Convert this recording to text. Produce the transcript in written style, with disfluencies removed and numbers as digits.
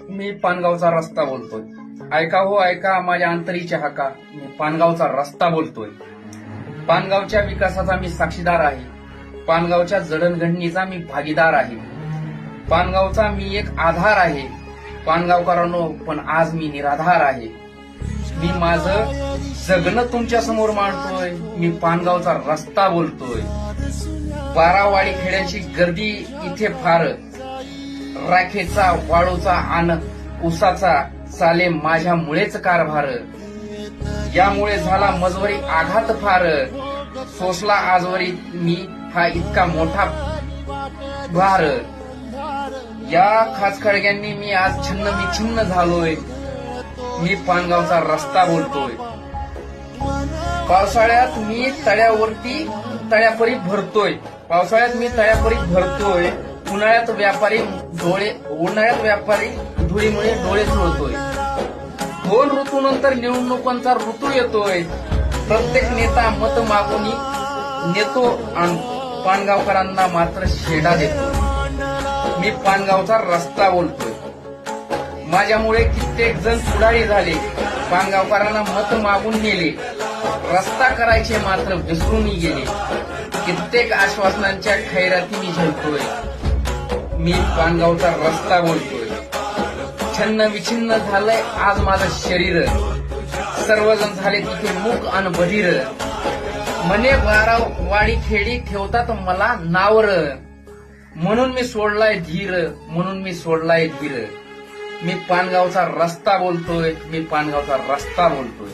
मी पानगावचा रस्ता बोलतोय. ऐका हो ऐका माझ्या अंतरीच्या हाका. मी पानगावचा रस्ता बोलतोय. पानगावच्या विकासाचा मी साक्षीदार आहे. पानगावच्या जडणघडणीचा मी भागीदार आहे. पानगावचा मी एक आधार आहे. पानगावकरांनो पण आज मी निराधार आहे. मी माझं जगणं तुमच्या समोर मांडतोय. मी पानगावचा रस्ता बोलतोय. 12 वाडी खेड्याची गर्दी इथे फार. राखेचा वाळूचा आण उसाचा चाले माझ्यामुळेच कारभार. यामुळे झाला मजवरी आघात फार. सोसला आजवरी मी हा इतका मोठा भार. या खाचखळग्यांनी मी आज छिन्न विछिन्न झालोय. मी पानगावचा रस्ता बोलतोय. पावसाळ्यात मी तळ्यापरी भरतोय. पावसाळ्यात मी तळ्यापरी भरतोय. उन्हाळ्यात व्यापारी धुळीमुळे डोळे चोळतोय. 2 ऋतूनंतर निवडणुकांचा ऋतू येतोय. प्रत्येक नेता मत मागून नेतो आणि पानगावकरांना मात्र शेडा देतो. मी पानगावचा रस्ता बोलतोय. माझ्यामुळे कित्येक जण पुढारी झाले. पानगावकरांना मत मागून नेले. रस्ता करायचे मात्र विसरून गेले. कित्येक आश्वासनांच्या खैराती मी झेलतोय. मी पानगावचा रस्ता बोलतोय. छन्न विछिन्न झालंय आज माझं शरीर. सर्वजण झाले तिथे मूक अन बधीर. मने 12 वाडी खेडी ठेवतात मला नावर. म्हणून मी सोडलाय धीर. मी पानगावचा रस्ता बोलतोय. मी पानगावचा रस्ता बोलतोय.